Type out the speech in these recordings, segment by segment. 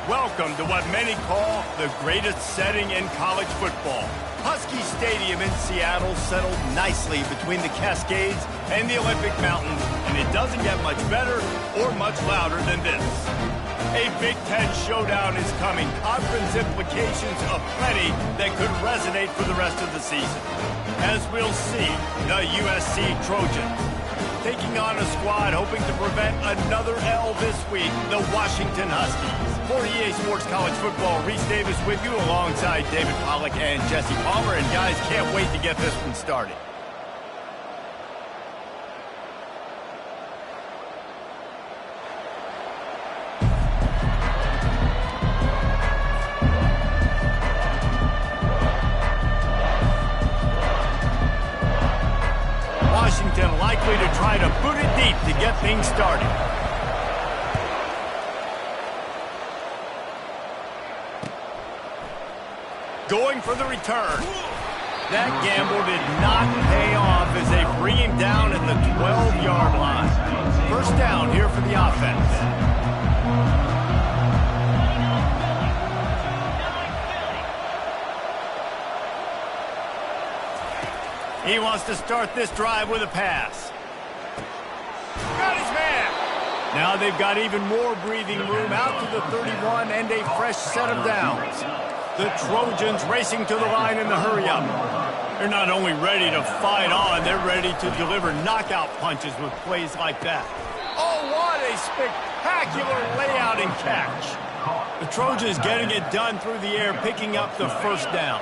Welcome to what many call the greatest setting in college football. Husky Stadium in Seattle settled nicely between the Cascades and the Olympic Mountains, and it doesn't get much better or much louder than this. A Big Ten showdown is coming, conference implications aplenty that could resonate for the rest of the season. As we'll see, the USC Trojans taking on a squad hoping to prevent another L this week, the Washington Huskies. For EA Sports College Football, Reese Davis with you alongside David Pollack and Jesse Palmer. And guys, can't wait to get this one started. Washington likely to try to boot it deep to get things started. Going for the return. That gamble did not pay off as they bring him down at the 12-yard line. First down here for the offense. He wants to start this drive with a pass. Got his man. Now they've got even more breathing room out to the 31 and a fresh set of downs. The Trojans racing to the line in the hurry-up. They're not only ready to fight on, they're ready to deliver knockout punches with plays like that. Oh, what a spectacular layout and catch. The Trojans getting it done through the air, picking up the first down.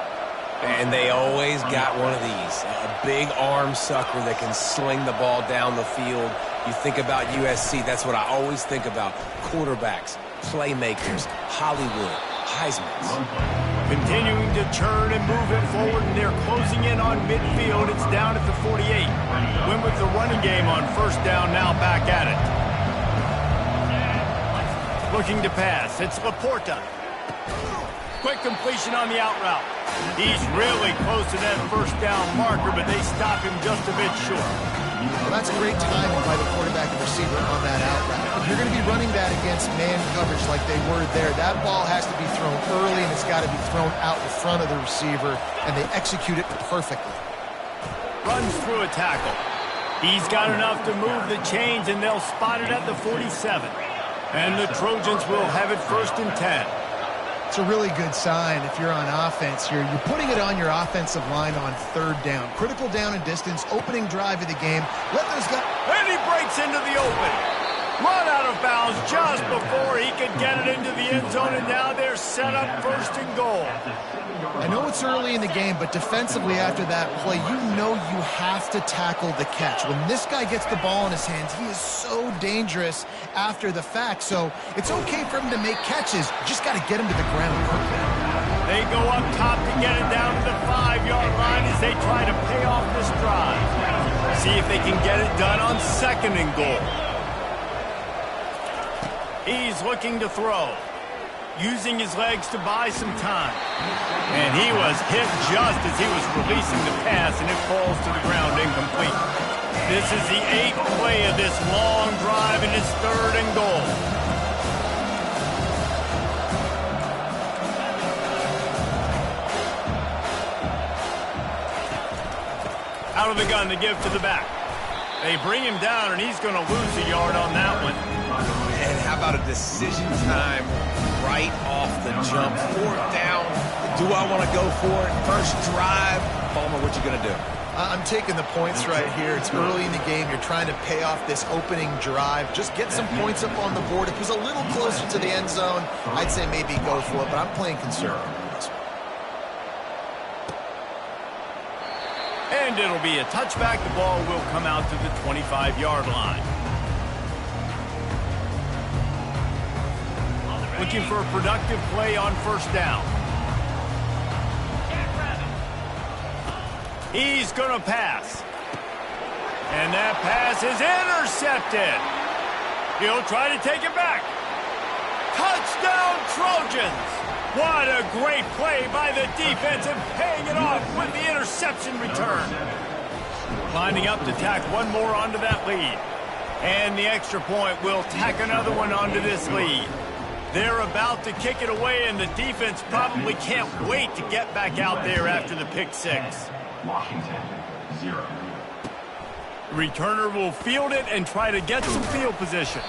And they always got one of these, a big arm sucker that can sling the ball down the field. You think about USC, that's what I always think about. Quarterbacks, playmakers, Hollywood, Heisman's. Continuing to churn and move it forward, and they're closing in on midfield. It's down at the 48. Win with the running game on first down, now back at it. Looking to pass, it's Laporta. Quick completion on the out route. He's really close to that first down marker, but they stop him just a bit short. Well, that's great timing by the quarterback and receiver on that out route. If you're going to be running that against man coverage like they were there, that ball has to be thrown early, and it's got to be thrown out in front of the receiver, and they execute it perfectly. Runs through a tackle. He's got enough to move the chains, and they'll spot it at the 47. And the Trojans will have it first and 10. It's a really good sign if you're on offense here. You're putting it on your offensive line on third down. Critical down and distance, opening drive of the game. Let those guys... And he breaks into the open. Run out of bounds just before he could get it into the end zone, and now they're set up first and goal. I know it's early in the game, but defensively after that play, you know you have to tackle the catch. When this guy gets the ball in his hands, he is so dangerous after the fact. So it's okay for him to make catches. You just got to get him to the ground quickly. They go up top to get it down to the 5-yard line as they try to pay off this drive. See if they can get it done on second and goal. He's looking to throw, using his legs to buy some time. And he was hit just as he was releasing the pass, and it falls to the ground incomplete. This is the 8th play of this long drive, and it's third and goal. Out of the gun to give to the back. They bring him down, and he's going to lose a yard on that one. And how about a decision time right off the jump? Fourth down. Do I want to go for it? First drive. Palmer, what you going to do? I'm taking the points right here. It's early in the game. You're trying to pay off this opening drive. Just get some points up on the board. If it was a little closer to the end zone, I'd say maybe go for it, but I'm playing conservative on this one. And it'll be a touchback. The ball will come out to the 25-yard line. Looking for a productive play on first down. He's going to pass. And that pass is intercepted. He'll try to take it back. Touchdown, Trojans. What a great play by the defense and paying it off with the interception return. Lining up to tack one more onto that lead. And the extra point will tack another one onto this lead. They're about to kick it away, and the defense probably can't wait to get back out there after the pick six. Washington, 0. Returner will field it and try to get some field position.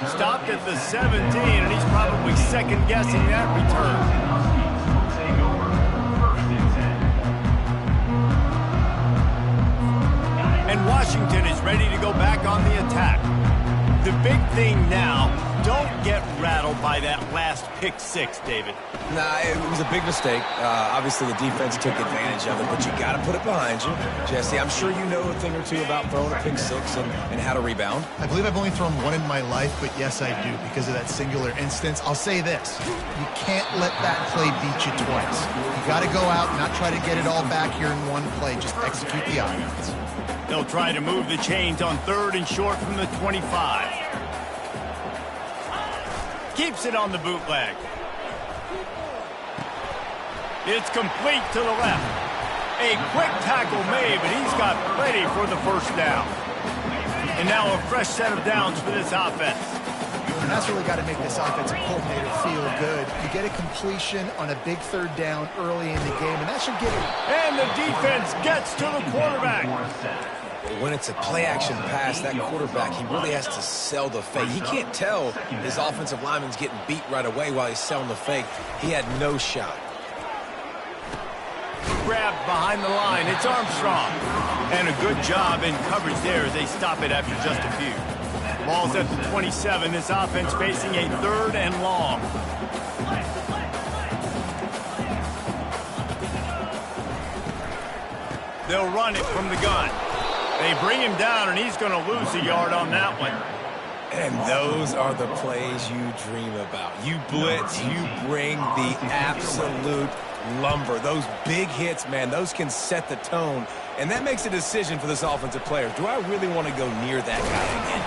Stopped at the 17, and he's probably second-guessing that return. And Washington is ready to go back on the attack. The big thing now, don't get rattled by that last pick six, David. Nah, it was a big mistake. Obviously, the defense took advantage of it, but you got to put it behind you. Jesse, I'm sure you know a thing or two about throwing a pick six and how to rebound. I believe I've only thrown one in my life, but yes, I do, because of that singular instance. I'll say this. You can't let that play beat you twice. You got to go out and not try to get it all back here in one play. Just execute the offense. They'll try to move the chains on 3rd and short from the 25. Keeps it on the bootleg. It's complete to the left. A quick tackle made, but he's got plenty for the first down. And now a fresh set of downs for this offense. And that's really got to make this offensive coordinator feel good. You get a completion on a big 3rd down early in the game, and that should get it. And the defense gets to the quarterback. When it's a play-action pass, that quarterback, he really has to sell the fake. He can't tell his offensive lineman's getting beat right away while he's selling the fake. He had no shot. Grabbed behind the line. It's Armstrong. And a good job in coverage there as they stop it after just a few. Ball's at the 27. This offense facing a 3rd and long. They'll run it from the gun. They bring him down, and he's going to lose a yard on that one. And those are the plays you dream about. You blitz, you bring the absolute lumber. Those big hits, man, those can set the tone. And that makes a decision for this offensive player. Do I really want to go near that guy again?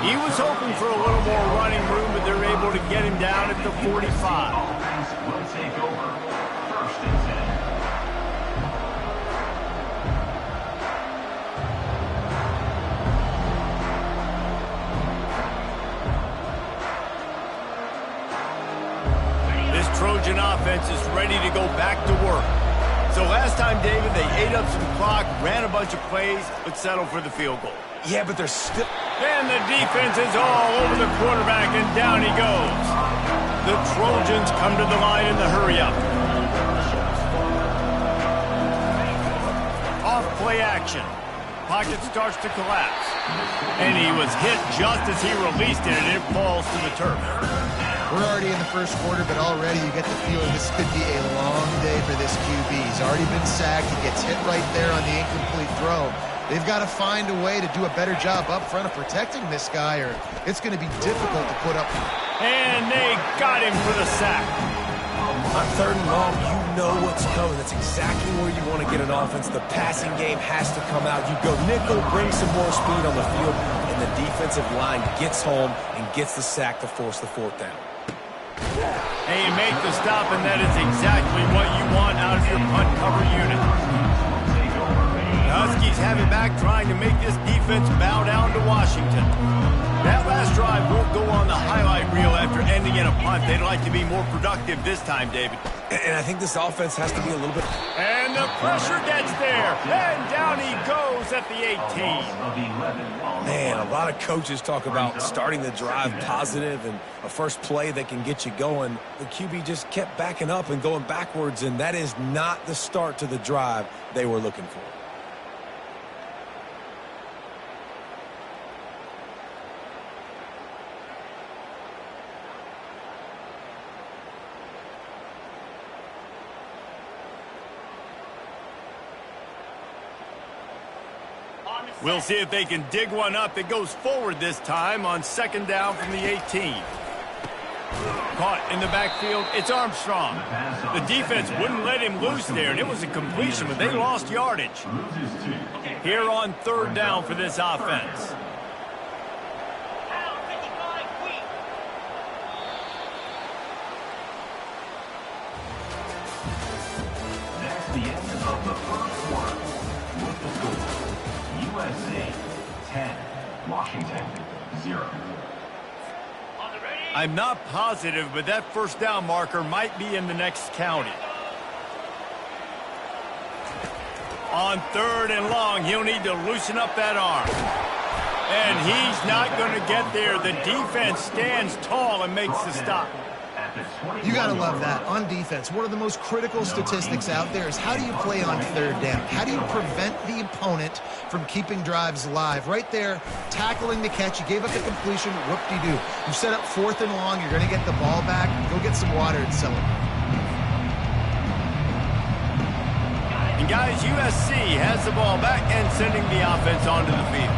He was hoping for a little more running room, but they're able to get him down at the 45. Will take over 1st and 10. Trojan offense is ready to go back to work. So last time, David, they ate up some clock, ran a bunch of plays, but settled for the field goal. Yeah, but they're still... And the defense is all over the quarterback, and down he goes. The Trojans come to the line in the hurry-up. Off play action. Pocket starts to collapse. And he was hit just as he released it, and it falls to the turf. We're already in the first quarter, but already you get the feeling this could be a long day for this QB. He's already been sacked. He gets hit right there on the incomplete throw. They've got to find a way to do a better job up front of protecting this guy, or it's going to be difficult to put up. And they got him for the sack. On 3rd and long, you know what's coming. That's exactly where you want to get an offense. The passing game has to come out. You go nickel, bring some more speed on the field, and the defensive line gets home and gets the sack to force the 4th down. And you make the stop, and that is exactly what you want out of your punt cover unit. The Huskies have it back, trying to make this defense bow down to Washington. That last drive won't go on the highlight reel after ending in a punt. They'd like to be more productive this time, David. And I think this offense has to be a little bit... And the pressure gets there. And down he goes at the 18. Man, a lot of coaches talk about starting the drive positive and a first play that can get you going. The QB just kept backing up and going backwards, and that is not the start to the drive they were looking for. We'll see if they can dig one up. It goes forward this time on 2nd down from the 18. Caught in the backfield. It's Armstrong. The defense wouldn't let him loose there, and it was a completion, but they lost yardage. Here on 3rd down for this offense. That's the end of the first quarter. With the score, USA 10, Washington 0. On the ready? I'm not positive, but that first down marker might be in the next county. On 3rd and long, he'll need to loosen up that arm. And he's not going to get there. The defense stands tall and makes the stop. You got to love that. On defense, one of the most critical statistics out there is how do you play on 3rd down? How do you prevent the opponent from keeping drives alive? Right there, tackling the catch. You gave up the completion. Whoop-de-doo. You set up 4th and long. You're going to get the ball back. Go get some water and celebrate. And guys, USC has the ball back and sending the offense onto the field.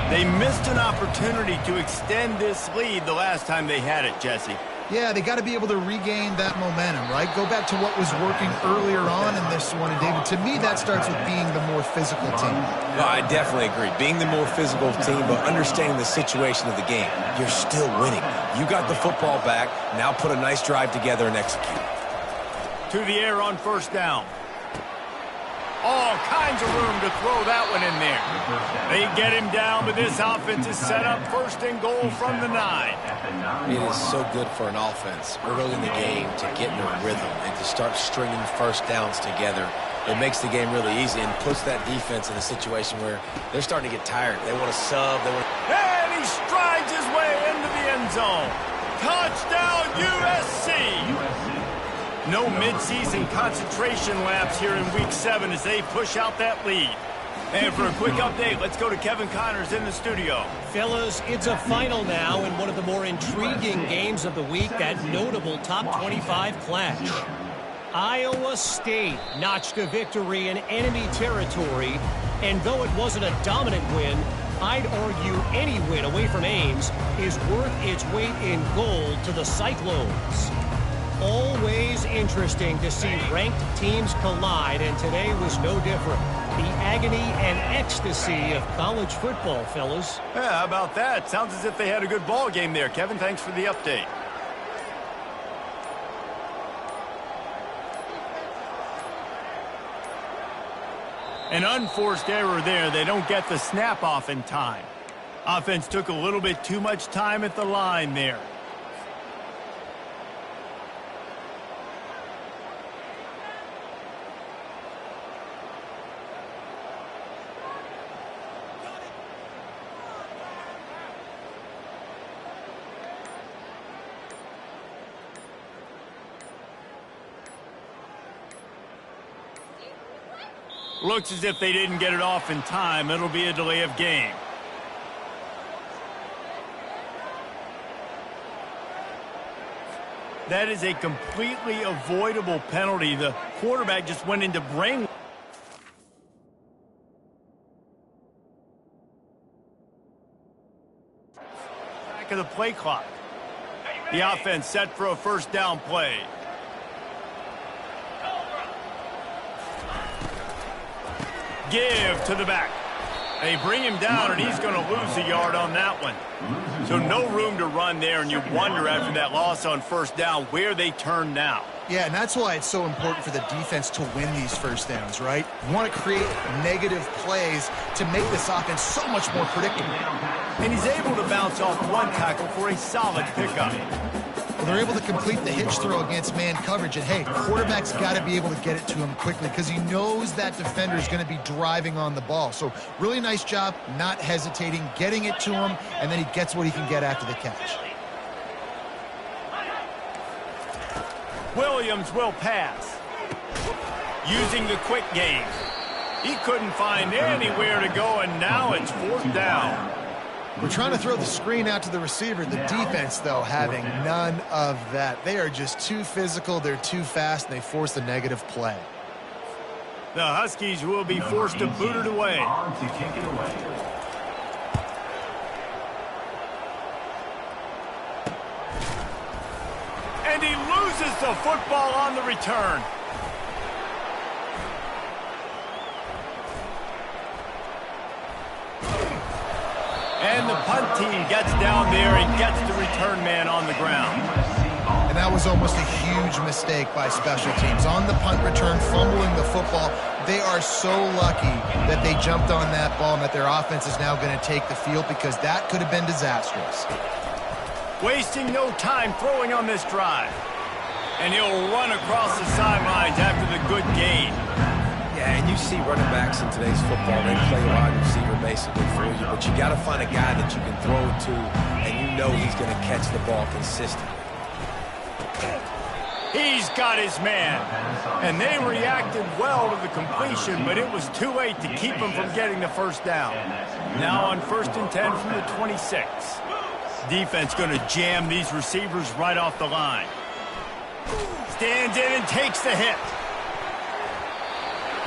They missed an opportunity to extend this lead the last time they had it, Jesse. Yeah, they got to be able to regain that momentum, right? Go back to what was working earlier on in this one. And, David, to me, that starts with being the more physical team. Well, I definitely agree. Being the more physical team, but understanding the situation of the game. You're still winning. You got the football back. Now put a nice drive together and execute. To the air on 1st down. All kinds of room to throw that one in there. They get him down, but this offense is set up 1st and goal from the 9. It is so good for an offense early in the game to get in a rhythm and to start stringing 1st downs together. It makes the game really easy and puts that defense in a situation where they're starting to get tired. They want to sub. And he strides his way into the end zone. Touchdown, USC! No midseason concentration laps here in Week 7 as they push out that lead. And for a quick update, let's go to Kevin Connors in the studio. Fellas, it's a final now in one of the more intriguing games of the week, that notable top 25 clash. Iowa State notched a victory in enemy territory, and though it wasn't a dominant win, I'd argue any win away from Ames is worth its weight in gold to the Cyclones. Always interesting to see ranked teams collide, and today was no different. The agony and ecstasy of college football, fellas. Yeah, how about that? Sounds as if they had a good ball game there. Kevin, thanks for the update. An unforced error there. They don't get the snap off in time. Offense took a little bit too much time at the line there. Looks as if they didn't get it off in time. It'll be a delay of game. That is a completely avoidable penalty. The quarterback just went into brain. Back of the play clock. The offense set for a 1st down play. Give to the back. They bring him down, and he's going to lose a yard on that one. So no room to run there, and you wonder after that loss on 1st down where they turn now. Yeah, and that's why it's so important for the defense to win these 1st downs, right? You want to create negative plays to make this offense so much more predictable. And he's able to bounce off one tackle for a solid pickup. Well, they're able to complete the hitch throw against man coverage. And, hey, quarterback's got to be able to get it to him quickly because he knows that defender is going to be driving on the ball. So really nice job not hesitating, getting it to him, and then he gets what he can get after the catch. Williams will pass. Using the quick game. He couldn't find anywhere to go, and now it's 4th down. We're trying to throw the screen out to the receiver. The defense, though, having none of that. They are just too physical. They're too fast, and they force the negative play. The Huskies will be forced to boot it away. And he loses the football on the return. And the punt team gets down there and gets the return man on the ground. And that was almost a huge mistake by special teams. On the punt return, fumbling the football. They are so lucky that they jumped on that ball and that their offense is now going to take the field because that could have been disastrous. wasting no time throwing on this drive. And he'll run across the sidelines after the good gain. Yeah, and you see running backs in today's football, they play wide receiver basically for you, but you got to find a guy that you can throw it to, and you know he's going to catch the ball consistently. He's got his man. And they reacted well to the completion, but it was too late to keep him from getting the first down. Now on 1st and 10 from the 26. Defense going to jam these receivers right off the line. Stands in and takes the hit.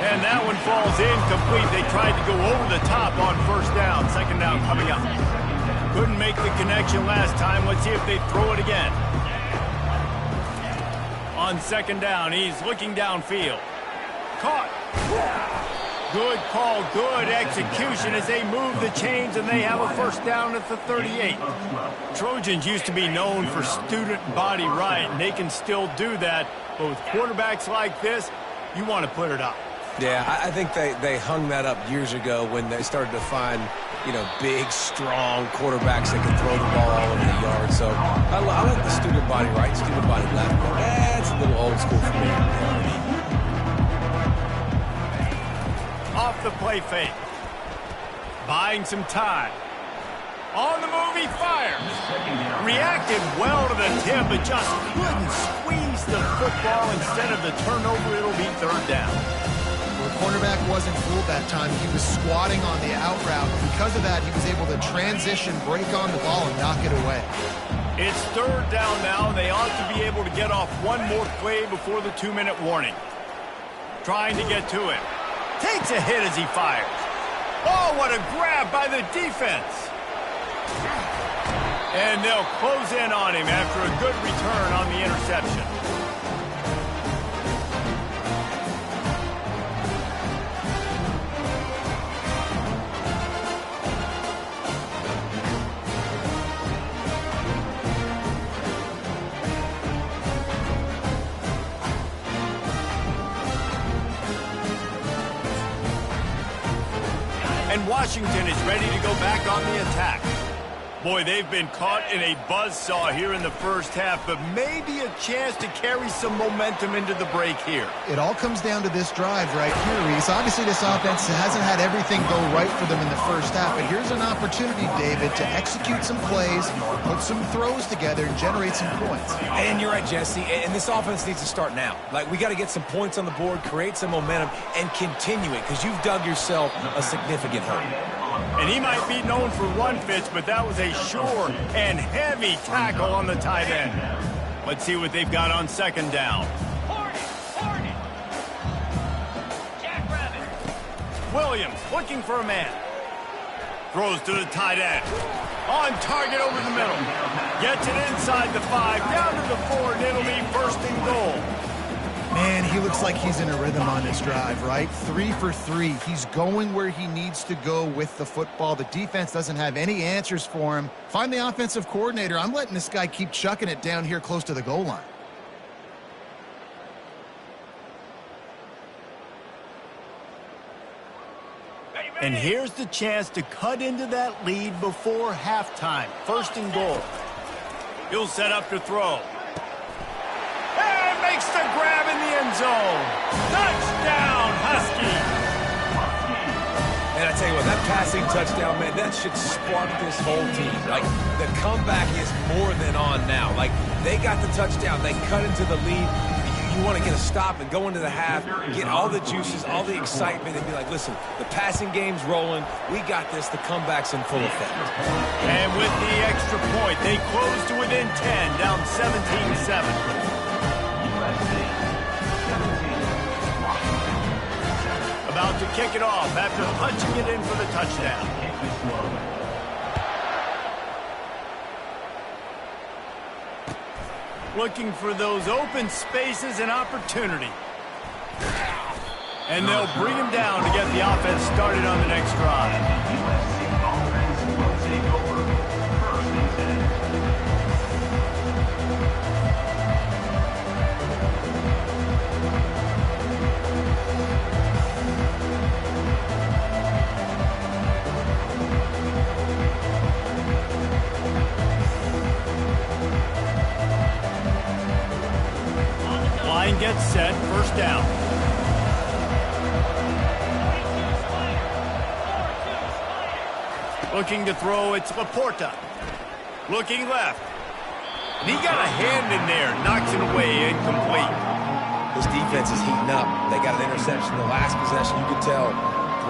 And that one falls incomplete. They tried to go over the top on 1st down. 2nd down coming up. Couldn't make the connection last time. Let's see if they throw it again. On 2nd down, he's looking downfield. Caught. Good call, good execution as they move the chains, and they have a 1st down at the 38. Trojans used to be known for student body right, and they can still do that. But with quarterbacks like this, you want to put it up. Yeah, I think they hung that up years ago when they started to find, you know, big, strong quarterbacks that can throw the ball all over the yard. So I like the student body right, student body left. But that's a little old school for me. Off the play fake. Buying some time. On the move, he fires. Reacted well to the tip, but just couldn't squeeze the football. Instead of the turnover, it'll be 3rd down. The cornerback wasn't fooled that time. He was squatting on the out route. Because of that, he was able to transition, break on the ball, and knock it away. It's 3rd down now, and they ought to be able to get off one more play before the 2-minute warning. Trying to get to it. Takes a hit as he fires. Oh, what a grab by the defense. And they'll close in on him after a good return on the interception. And Washington is ready to go back on the attack. Boy, they've been caught in a buzzsaw here in the 1st half, but maybe a chance to carry some momentum into the break here. It all comes down to this drive right here, Reese. Obviously, this offense hasn't had everything go right for them in the 1st half, but here's an opportunity, David, to execute some plays, put some throws together, and generate some points. And you're right, Jesse, and this offense needs to start now. Like, we got to get some points on the board, create some momentum, and continue it, because you've dug yourself a significant hole. And he might be known for run fits, but that was a sure and heavy tackle on the tight end. Let's see what they've got on 2nd down. Williams looking for a man. Throws to the tight end. On target over the middle. Gets it inside the 5, down to the 4, and it'll be 1st and goal. Man, he looks like he's in a rhythm on this drive, right? 3 for 3. He's going where he needs to go with the football. The defense doesn't have any answers for him. Find the offensive coordinator. I'm letting this guy keep chucking it down here close to the goal line. And here's the chance to cut into that lead before halftime. 1st and goal. He'll set up to throw. And makes the grab in the end zone. Touchdown, Husky. And I tell you what, that passing touchdown, man, that should spark this whole team. Like, the comeback is more than on now. Like, they got the touchdown. They cut into the lead. You want to get a stop and go into the half, get all the juices, all the excitement, and be like, listen, the passing game's rolling. We got this. The comeback's in full effect. And with the extra point, they close to within 10, down 17-7. About to kick it off after punching it in for the touchdown. Looking for those open spaces and opportunity. And they'll bring him down to get the offense started on the next drive. gets set, first down. Looking to throw, it's Laporta. Looking left. And he got a hand in there, knocks it away, incomplete. This defense is heating up. They got an interception the last possession. You could tell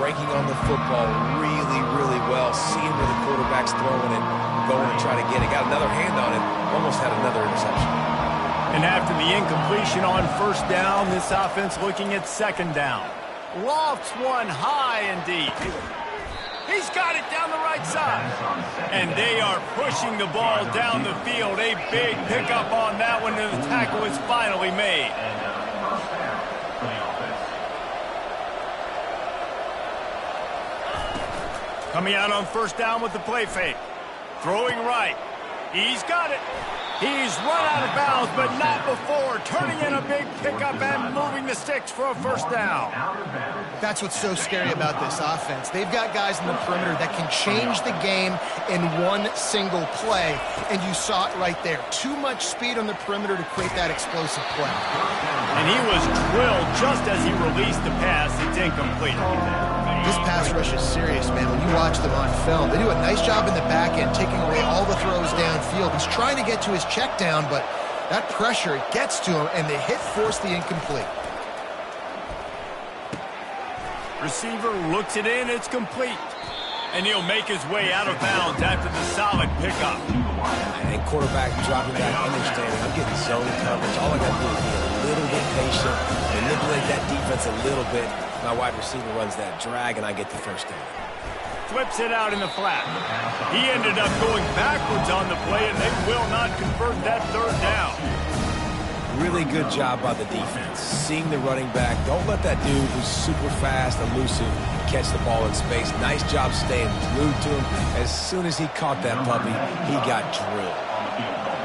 breaking on the football really, really well. Seeing where the quarterback's throwing it, going to try to get it. Got another hand on it. Almost had another interception. And after the incompletion on first down, this offense looking at second down. Lofts one high and deep. He's got it down the right side. And they are pushing the ball down the field. A big pickup on that one, and the tackle is finally made. Coming out on first down with the play fake. Throwing right. He's got it. He's run out of bounds, but not before. Turning in a big pickup and moving the sticks for a first down. That's what's so scary about this offense. They've got guys in the perimeter that can change the game in one single play, and you saw it right there. Too much speed on the perimeter to create that explosive play. And he was drilled just as he released the pass. It's incomplete. This pass rush is serious, man. When you watch them on film, they do a nice job in the back end, taking away all the throws downfield. He's trying to get to his check down, but that pressure gets to him, and the hit forced the incomplete. Receiver looks it in, it's complete. And he'll make his way out of bounds after the solid pickup. And quarterback dropping back, understanding I'm getting zone coverage. All I got to do is be a little bit patient, manipulate that defense a little bit. My wide receiver runs that drag, and I get the first down. Flips it out in the flat. He ended up going backwards on the play, and they will not convert that third down. Really good job by the defense. Seeing the running back. Don't let that dude who's super fast, elusive, catch the ball in space. Nice job staying glued to him. As soon as he caught that puppy, he got drilled.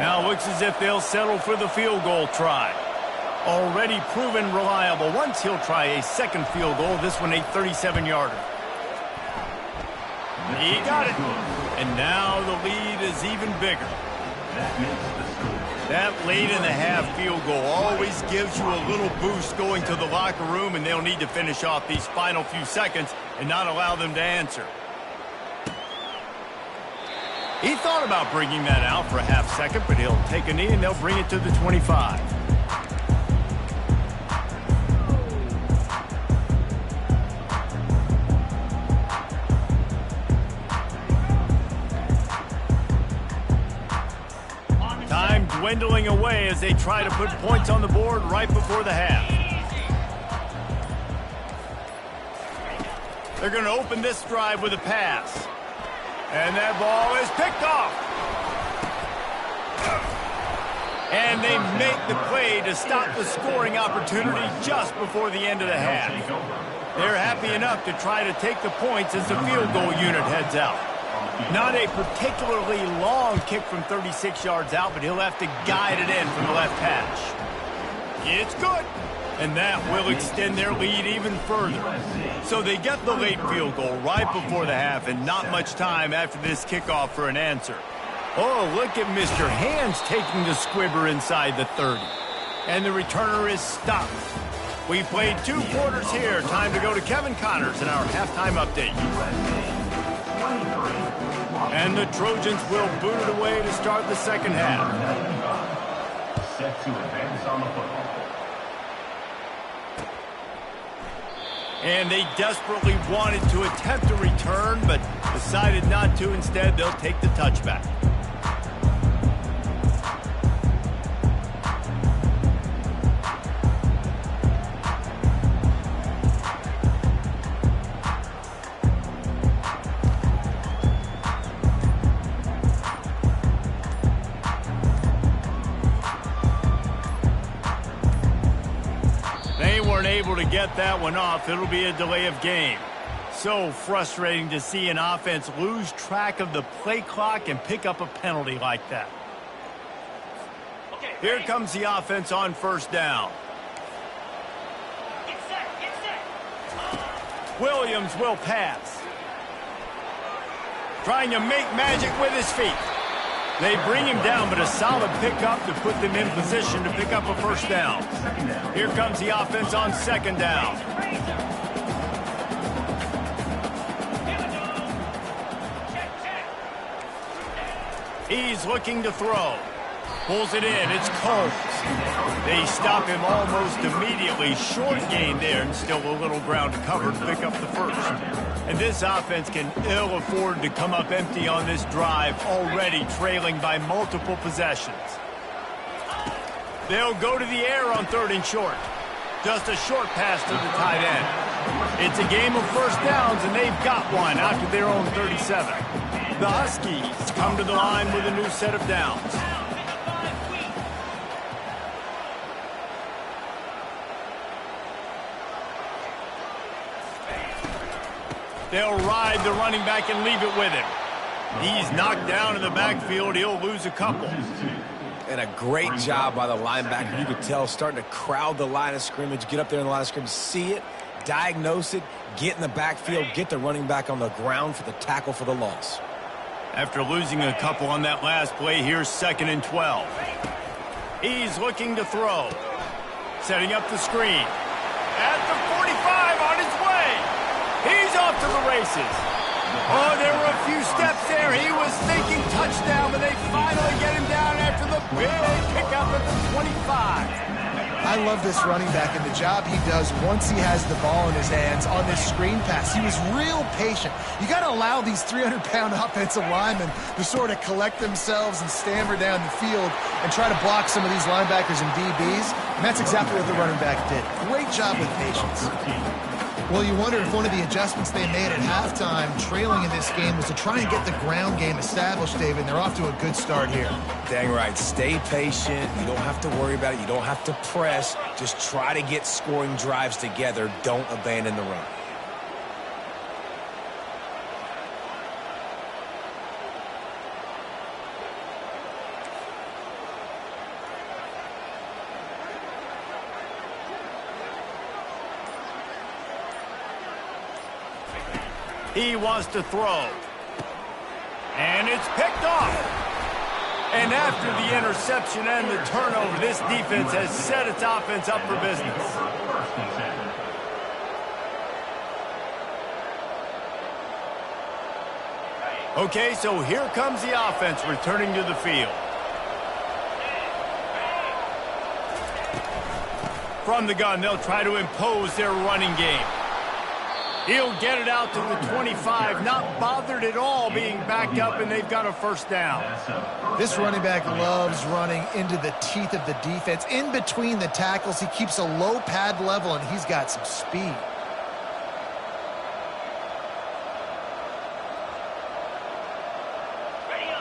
Now looks as if they'll settle for the field goal try. Already proven reliable. Once he'll try a second field goal, this one a 37-yarder. He got it. And now the lead is even bigger. That late in the half field goal always gives you a little boost going to the locker room, and they'll need to finish off these final few seconds and not allow them to answer. He thought about bringing that out for a half second, but he'll take a knee and they'll bring it to the 25. Time dwindling away as they try to put points on the board right before the half. They're going to open this drive with a pass. And that ball is picked off. And they make the play to stop the scoring opportunity just before the end of the half. They're happy enough to try to take the points as the field goal unit heads out. Not a particularly long kick from 36 yards out, but he'll have to guide it in from the left hash. It's good. And that will extend their lead even further. So they get the late field goal right before the half, and not much time after this kickoff for an answer. Oh, look at Mr. Hands taking the squibber inside the 30. And the returner is stopped. We played 2 quarters here. Time to go to Kevin Connors in our halftime update. And the Trojans will boot it away to start the second half. Set to advance on the football. And they desperately wanted to attempt a return, but decided not to. Instead, they'll take the touchback. Able to get that one off. It'll be a delay of game. So frustrating to see an offense lose track of the play clock and pick up a penalty like that. Here comes the offense on first down. Williams will pass. Trying to make magic with his feet. They bring him down, but a solid pickup to put them in position to pick up a first down. Here comes the offense on second down. He's looking to throw. Pulls it in. It's Combs. They stop him almost immediately. Short gain there, and still a little ground to cover to pick up the first. And this offense can ill afford to come up empty on this drive, already trailing by multiple possessions. They'll go to the air on 3rd and short. Just a short pass to the tight end. It's a game of first downs, and they've got one out to their own 37. The Huskies come to the line with a new set of downs. They'll ride the running back and leave it with him. He's knocked down in the backfield. He'll lose a couple. And a great job by the linebacker. You could tell starting to crowd the line of scrimmage, get up there in the line of scrimmage, see it, diagnose it, get in the backfield, get the running back on the ground for the tackle for the loss. After losing a couple on that last play, here's 2nd and 12. He's looking to throw. Setting up the screen. At the 45 on his way. He's off to the races. Oh, there were a few steps there. He was thinking touchdown, but they finally get him down after the big pickup at the 25. I love this running back and the job he does once he has the ball in his hands on this screen pass. He was real patient. You got to allow these 300-pound offensive linemen to sort of collect themselves and stammer down the field and try to block some of these linebackers and DBs. And that's exactly what the running back did. Great job with patience. Well, you wonder if one of the adjustments they made at halftime, trailing in this game, was to try and get the ground game established, David, and they're off to a good start here. Dang right. Stay patient. You don't have to worry about it. You don't have to press. Just try to get scoring drives together. Don't abandon the run. He wants to throw. And it's picked off. And after the interception and the turnover, this defense has set its offense up for business. Okay, so here comes the offense returning to the field. From the gun, they'll try to impose their running game. He'll get it out to the 25, not bothered at all being backed up, and they've got a first down. This running back loves running into the teeth of the defense. In between the tackles, he keeps a low pad level, and he's got some speed.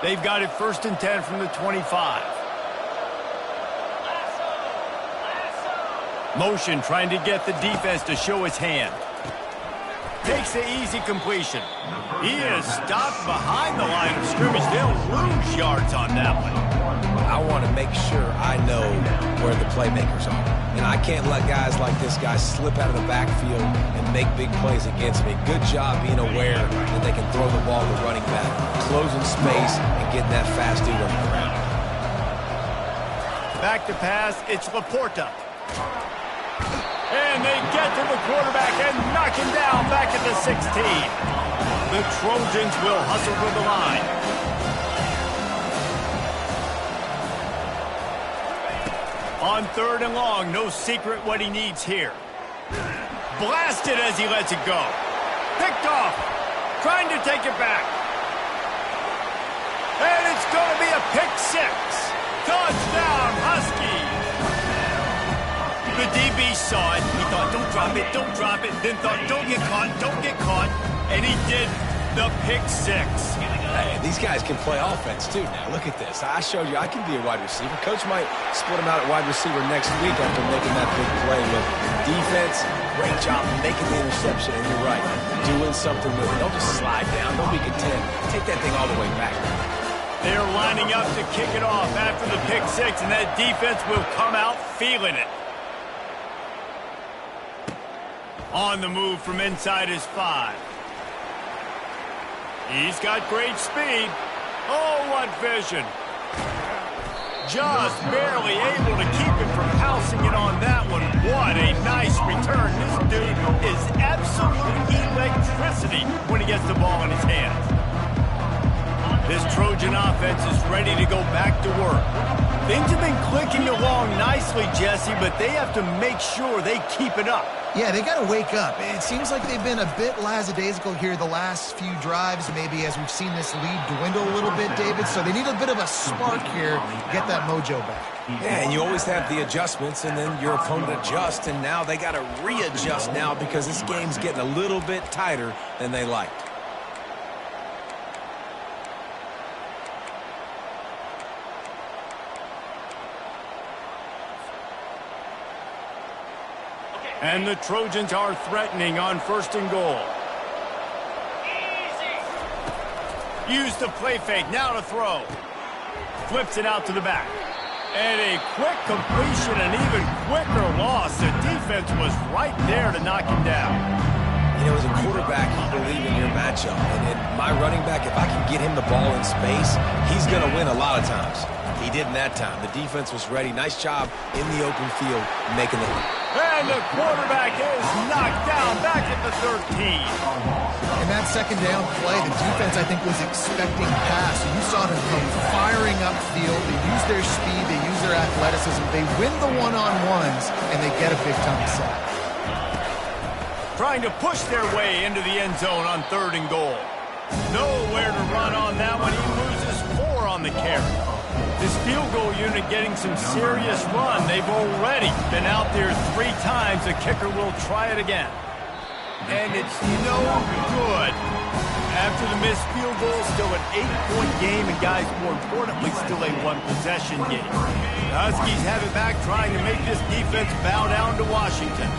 They've got it 1st and 10 from the 25. Motion trying to get the defense to show his hand. Takes the easy completion. He is stopped behind the line of scrimmage. They'll lose yards on that one. I want to make sure I know where the playmakers are. And I can't let guys like this guy slip out of the backfield and make big plays against me. Good job being aware that they can throw the ball to running back, closing space, and getting that fast dude on the ground. Back to pass, it's Laporta. And they get to the quarterback and knock him down back at the 16. The Trojans will hustle to the line. On 3rd and long, no secret what he needs here. Blasted as he lets it go. Picked off. Trying to take it back. And it's going to be a pick 6. Touchdown, Huskies. The DB saw it. He thought, don't drop it, don't drop it. Then thought, don't get caught. And he did the pick 6. Hey, these guys can play offense, too, now. Look at this. I showed you I can be a wide receiver. Coach might split him out at wide receiver next week after making that big play. But defense, great job making the interception. And you're right, doing something with it. Don't just slide down. Don't be content. Take that thing all the way back. They're lining up to kick it off after the pick 6, and that defense will come out feeling it. On the move from inside his 5. He's got great speed. Oh, what vision. Just barely able to keep it from pouncing it on that one. What a nice return. This dude is absolute electricity when he gets the ball in his hands. This Trojan offense is ready to go back to work. Things have been clicking along nicely, Jesse, but they have to make sure they keep it up. Yeah, they got to wake up. It seems like they've been a bit lackadaisical here the last few drives, maybe as we've seen this lead dwindle a little bit, David. So they need a bit of a spark here, get that mojo back. Yeah, and you always have the adjustments, and then your opponent adjusts, and now they got to readjust now because this game's getting a little bit tighter than they liked. And the Trojans are threatening on 1st and goal. Use the play fake, now to throw. Flips it out to the back. And a quick completion, an even quicker loss. The defense was right there to knock him down. You know, as a quarterback, you believe in your matchup. And in my running back, if I can get him the ball in space, he's going to win a lot of times. He didn't that time. The defense was ready. Nice job in the open field making the... And the quarterback is knocked down back at the 13. In that second down play, the defense, I think, was expecting pass. So you saw them come firing upfield. They use their speed. They use their athleticism. They win the one-on-ones, and they get a big-time sack. Trying to push their way into the end zone on 3rd and goal. Nowhere to run on that one. He loses 4 on the carry. This field goal unit getting some serious run. They've already been out there 3 times. The kicker will try it again. And it's no good. After the missed field goal, still an 8-point game, and guys, more importantly, still a 1-possession game. The Huskies have it back, trying to make this defense bow down to Washington.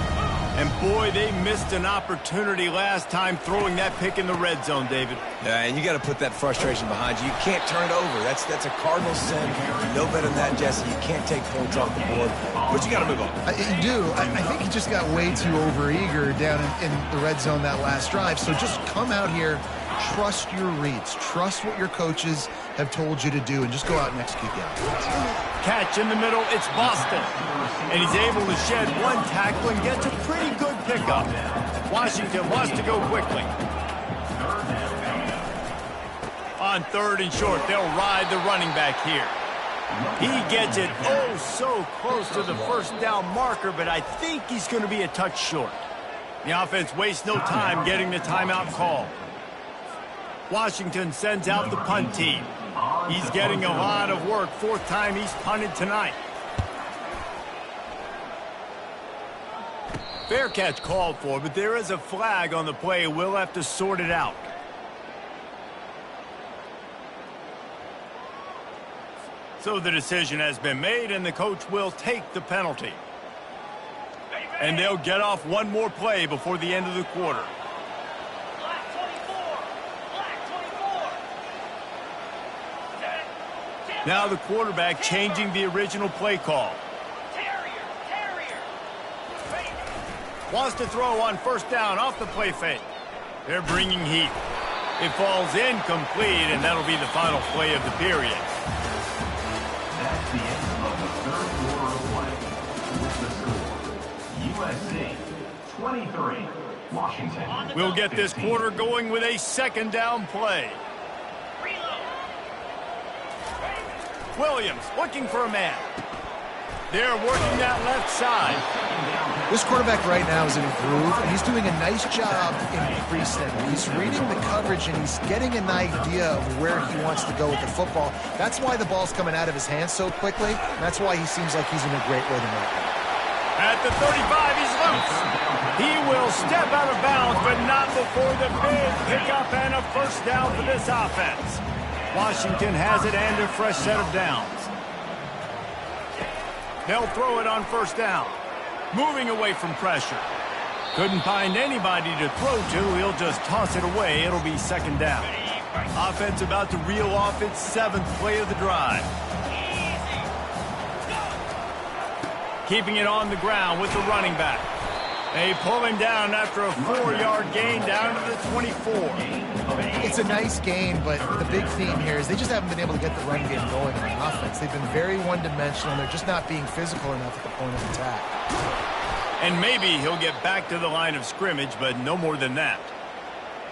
And boy, they missed an opportunity last time throwing that pick in the red zone, David. Yeah, and you got to put that frustration behind you. You can't turn it over. That's a cardinal sin. You know better than that, Jesse. You can't take points off the board, but you got to move on. You do. I think he just got way too overeager down in the red zone that last drive. So just come out here, trust your reads, trust what your coaches have told you to do, and just go out and execute the offense. Catch in the middle, it's Boston. And he's able to shed 1 tackle and gets a pretty good pickup. Washington wants to go quickly. On 3rd and short, they'll ride the running back here. He gets it oh so close to the 1st down marker, but I think he's going to be a touch short. The offense wastes no time getting the timeout call. Washington sends out the punt team. He's getting a lot of work. 4th time he's punted tonight. Fair catch called for, but there is a flag on the play. We'll have to sort it out. So the decision has been made, and the coach will take the penalty. And they'll get off 1 more play before the end of the quarter. Now the quarterback changing the original play call. Wants to throw on 1st down off the play fake. They're bringing heat. It falls incomplete, and that'll be the final play of the period. That's the end of the 3rd quarter of play. With the score, USC 23, Washington. We'll get this quarter going with a 2nd down play. Williams looking for a man. They're working that left side. This quarterback right now is in a groove, and he's doing a nice job in pre-snap. He's reading the coverage, and he's getting an idea of where he wants to go with the football. That's why the ball's coming out of his hands so quickly. That's why he seems like he's in a great rhythm right now. At the 35, he's loose. He will step out of bounds, but not before the big pickup and a 1st down for this offense. Washington has it and a fresh set of downs. They'll throw it on 1st down. Moving away from pressure. Couldn't find anybody to throw to. He'll just toss it away. It'll be 2nd down. Offense about to reel off its 7th play of the drive. Keeping it on the ground with the running back. They pull him down after a 4-yard gain down to the 24. It's a nice gain, but the big theme here is they just haven't been able to get the run game going on offense. They've been very one-dimensional. They're just not being physical enough at the point of attack. And maybe he'll get back to the line of scrimmage, but no more than that.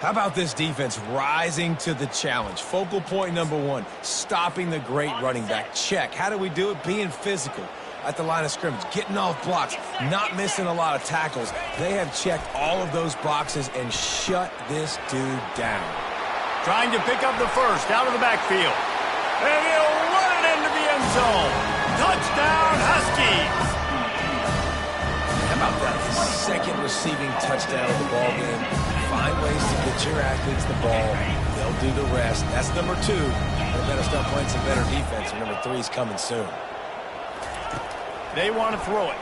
How about this defense rising to the challenge? Focal point number one, stopping the great running back. Check. How do we do it? Being physical at the line of scrimmage, getting off blocks, not missing a lot of tackles. They have checked all of those boxes and shut this dude down. Trying to pick up the first out of the backfield. And he'll run it into the end zone. Touchdown, Huskies! How about that second receiving touchdown of the ball game? Find ways to get your athletes the ball. They'll do the rest. That's number two. They better start playing some better defense, and number three is coming soon. They want to throw it.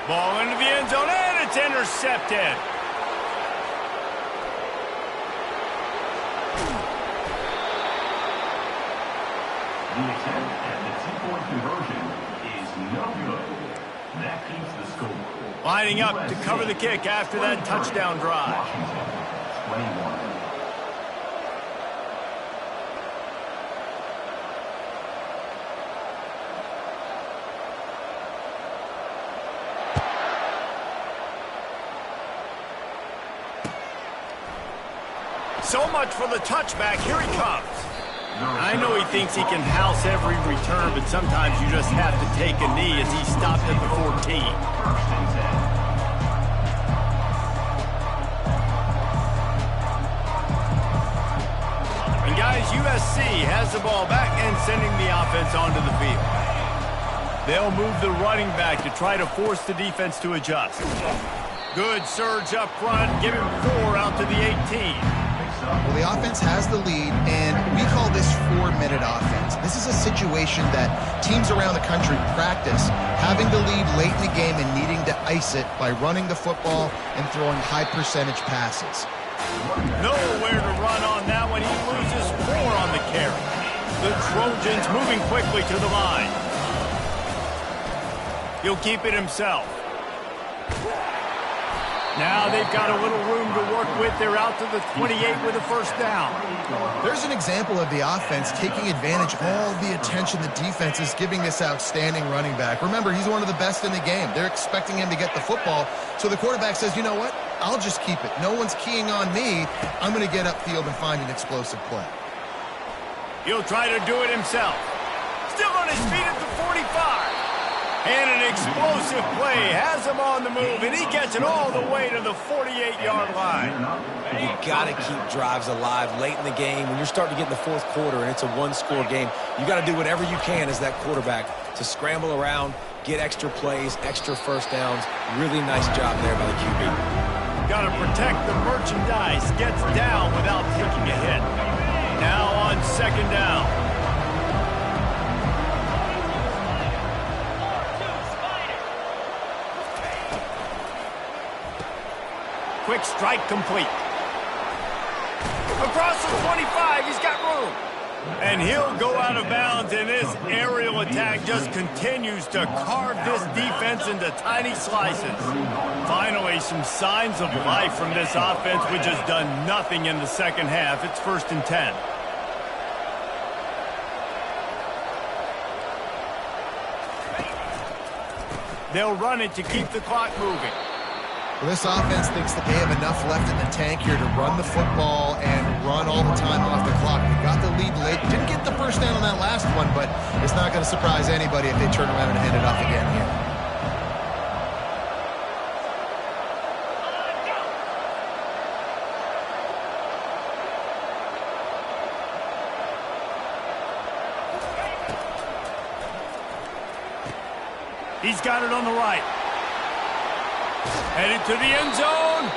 Ball into the end zone, and it's intercepted. The attempt at the two-point conversion is no good. That keeps the score. Lining up to cover the kick after that touchdown drive. Washington, 21. So much for the touchback. Here he comes. I know he thinks he can house every return, but sometimes you just have to take a knee as he stopped at the 14. And guys, USC has the ball back and sending the offense onto the field. They'll move the running back to try to force the defense to adjust. Good surge up front, give him 4 out to the 18. Well, the offense has the lead, and we call this 4-minute offense. This is a situation that teams around the country practice, having the lead late in the game and needing to ice it by running the football and throwing high-percentage passes. Nowhere to run on that one. He loses 4 on the carry. The Trojans moving quickly to the line. He'll keep it himself. Now they've got a little room to work with. They're out to the 28 with a first down. There's an example of the offense taking advantage of all the attention the defense is giving this outstanding running back. Remember, he's one of the best in the game. They're expecting him to get the football. So the quarterback says, you know what? I'll just keep it. No one's keying on me. I'm going to get upfield and find an explosive play. He'll try to do it himself. Still on his feet at the 45. And an explosive play has him on the move, and he gets it all the way to the 48-yard line. You've got to keep drives alive late in the game. When you're starting to get in the fourth quarter and it's a one-score game, you got to do whatever you can as that quarterback to scramble around, get extra plays, extra first downs. Really nice job there by the QB. Got to protect the merchandise. Gets down without taking a hit. Now on second down. Quick strike complete. Across the 25, he's got room. And he'll go out of bounds, and this aerial attack just continues to carve this defense into tiny slices. Finally, some signs of life from this offense, which has done nothing in the second half. It's 1st and 10. They'll run it to keep the clock moving. Well, this offense thinks that they have enough left in the tank here to run the football and run all the time off the clock. They got the lead late. Didn't get the first down on that last one, but it's not going to surprise anybody if they turn around and hand it off again here. He's got it on the right. Headed to the end zone.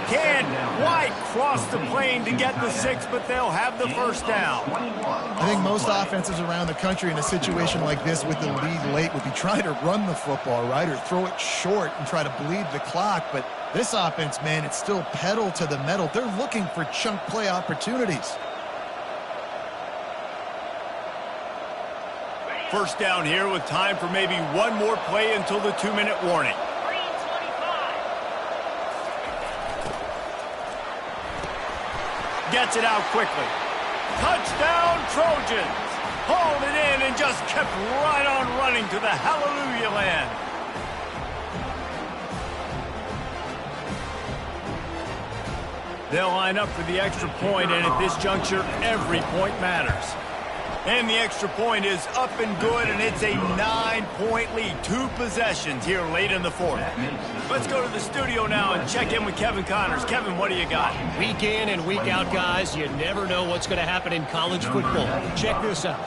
Can't quite cross the plane to get the 6, but they'll have the first down. I think most offenses around the country in a situation like this with the lead late would be trying to run the football, right, or throw it short and try to bleed the clock. But this offense, man, it's still pedal to the metal. They're looking for chunk play opportunities. First down here with time for maybe one more play until the 2-minute warning. gets it out quickly. Touchdown, Trojans! Hauled it in and just kept right on running to the hallelujah land. They'll line up for the extra point, and at this juncture, every point matters. And the extra point is up and good, and it's a 9-point lead. 2 possessions here late in the fourth. Let's go to the studio now and check in with Kevin Connors. Kevin, what do you got? Week in and week out, guys, you never know what's going to happen in college football. Check this out.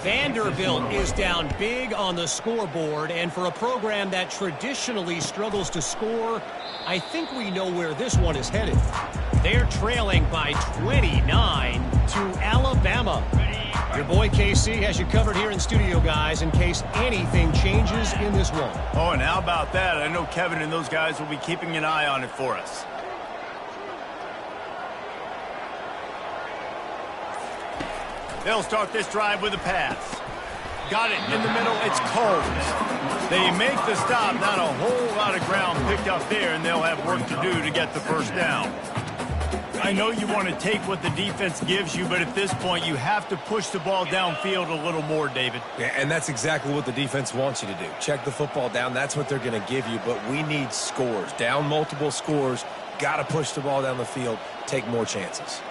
Vanderbilt is down big on the scoreboard, and for a program that traditionally struggles to score, I think we know where this one is headed. They're trailing by 29 to Alabama. Your boy KC has you covered here in studio, guys, in case anything changes in this one. Oh, and how about that? I know Kevin and those guys will be keeping an eye on it for us. They'll start this drive with a pass. Got it in the middle. It's Combs. They make the stop. Not a whole lot of ground picked up there, and they'll have work to do to get the first down. I know you want to take what the defense gives you, but at this point, you have to push the ball downfield a little more, David. Yeah, and that's exactly what the defense wants you to do. Check the football down. That's what they're going to give you, but we need scores. Down multiple scores. Got to push the ball down the field. Take more chances.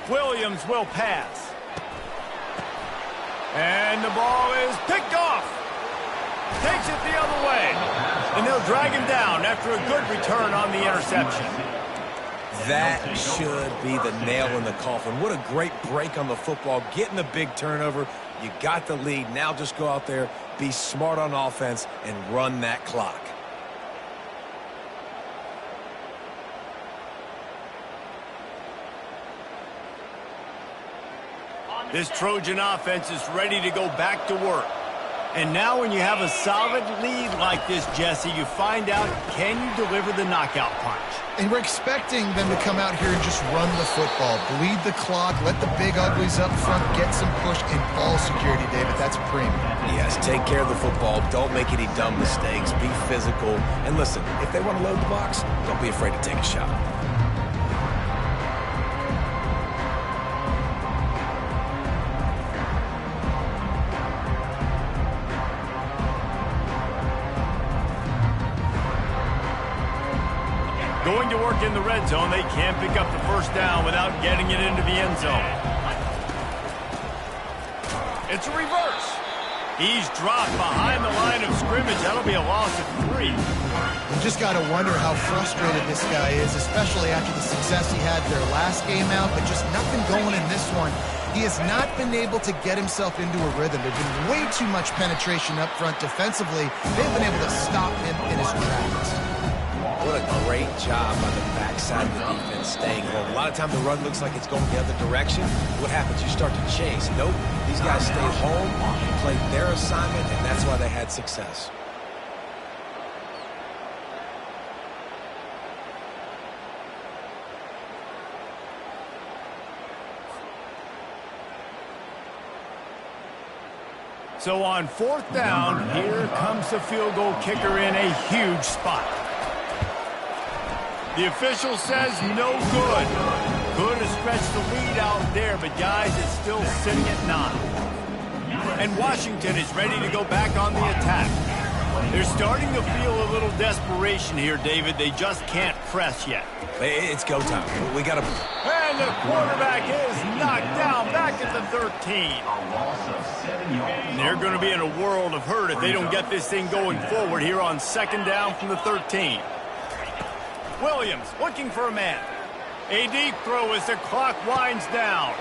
Williams will pass. And the ball is picked off. Takes it the other way. And they'll drag him down after a good return on the interception. That should be the nail in the coffin. What a great break on the football. Getting the big turnover. You got the lead. Now just go out there, be smart on offense, and run that clock. This Trojan offense is ready to go back to work. And now when you have a solid lead like this, Jesse, you find out, can you deliver the knockout punch? And we're expecting them to come out here and just run the football, bleed the clock, let the big uglies up front get some push and ball security, David. That's premium. Yes, take care of the football. Don't make any dumb mistakes. Be physical. And listen, if they want to load the box, don't be afraid to take a shot. Going to work in the red zone, they can't pick up the first down without getting it into the end zone. It's a reverse. He's dropped behind the line of scrimmage. That'll be a loss of 3. You just got to wonder how frustrated this guy is, especially after the success he had their last game out, but just nothing going in this one. He has not been able to get himself into a rhythm. There's been way too much penetration up front defensively. They've been able to stop him in his tracks. What a great job by the backside of the defense staying home. A lot of times the run looks like it's going the other direction. What happens? You start to chase. Nope. These guys stayed home, played their assignment, and that's why they had success. So on 4th down, here comes the field goal kicker in a huge spot. The official says no good. Could have stretched the lead out there, but guys, it's still sitting at 9. And Washington is ready to go back on the attack. They're starting to feel a little desperation here, David. They just can't press yet. It's go time. We got to... And the quarterback is knocked down back at the 13. They're going to be in a world of hurt if they don't get this thing going forward here on 2nd down from the 13. Williams looking for a man. A deep throw as the clock winds down.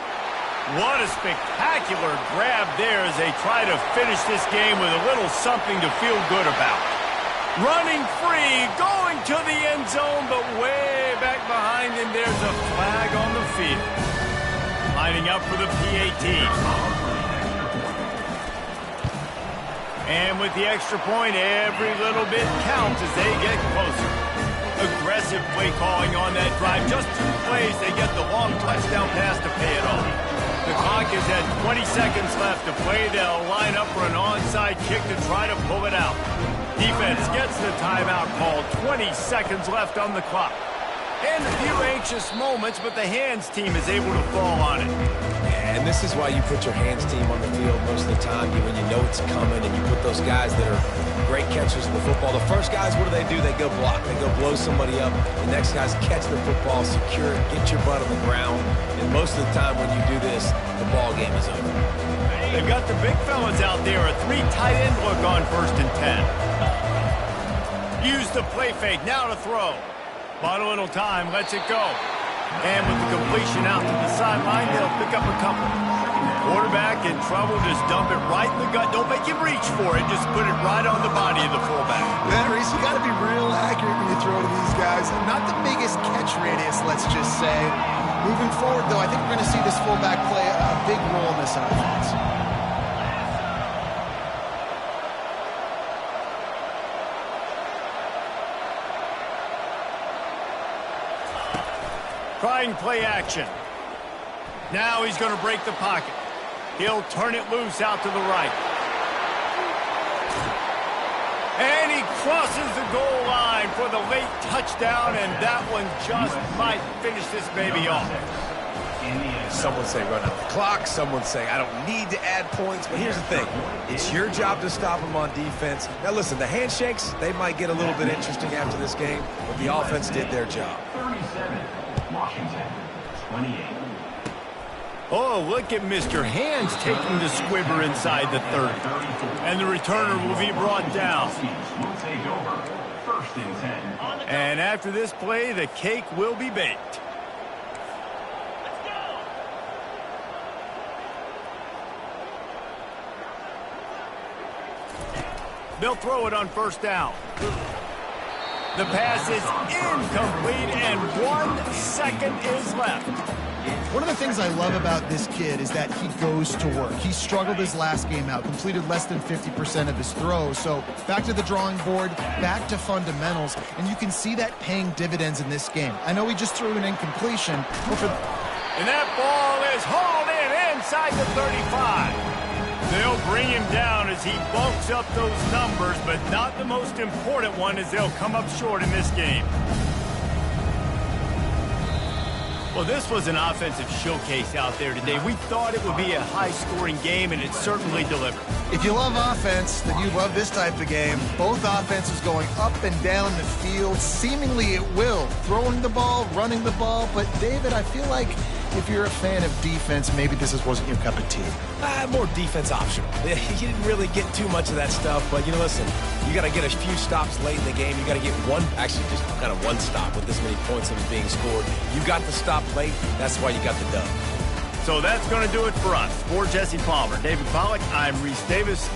What a spectacular grab there as they try to finish this game with a little something to feel good about. Running free, going to the end zone, but way back behind him, there's a flag on the field. Lining up for the PAT. And with the extra point, every little bit counts as they get closer. Aggressive play calling on that drive. Just 2 plays, they get the long touchdown pass to pay it off. The clock is at 20 seconds left to play. They'll line up for an onside kick to try to pull it out. Defense gets the timeout called. 20 seconds left on the clock. And a few anxious moments, but the hands team is able to fall on it. And this is why you put your hands team on the field most of the time when you know it's coming, and you put those guys that are great catchers of the football. The first guys, what do? They go block. They go blow somebody up. The next guys catch the football, secure it, get your butt on the ground. And most of the time when you do this, the ball game is over. They've got the big fellas out there. A 3 tight end look on 1st and 10. Use the play fake. Now to throw. Bought a little time. Lets it go. And with the completion out to the sideline, they'll pick up a couple. Quarterback in trouble. Just dump it right in the gut. Don't make him reach for it. Just put it right on the body of the fullback. Yeah, Reese, you got to be real accurate when you throw to these guys. Not the biggest catch radius, let's just say. Moving forward, though, I think we're going to see this fullback play a big role in this offense. Trying play action. Now he's going to break the pocket. He'll turn it loose out to the right. And he crosses the goal line for the late touchdown, and that one just might finish this baby off. Some would say run out the clock. Some would say I don't need to add points. But here's the thing. It's your job to stop them on defense. Now, listen, the handshakes, they might get a little bit interesting after this game, but the offense did their job. 37, Washington, 28. Oh, look at Mr. Hands taking the squibber inside the 30. And the returner will be brought down. Will take over, 1st and 10. And after this play, the cake will be baked. They'll throw it on 1st down. The pass is incomplete, and 1 second is left. One of the things I love about this kid is that he goes to work. He struggled his last game out, completed less than 50% of his throws. So back to the drawing board, back to fundamentals, and you can see that paying dividends in this game. I know he just threw an incompletion. And that ball is hauled in inside the 35. They'll bring him down as he bulks up those numbers, but not the most important one, as they'll come up short in this game. Well, this was an offensive showcase out there today. We thought it would be a high-scoring game, and it certainly delivered. If you love offense, then you love this type of game. Both offenses going up and down the field, seemingly at will. Throwing the ball, running the ball. But, David, I feel like if you're a fan of defense, maybe this wasn't your cup of tea. More defense optional. You didn't really get too much of that stuff, but, listen, you got to get a few stops late in the game. You got to get just kind of one stop with this many points that was being scored. You got the stop late. That's why you got the dub. So that's going to do it for us. For Jesse Palmer, David Pollack, I'm Reese Davis.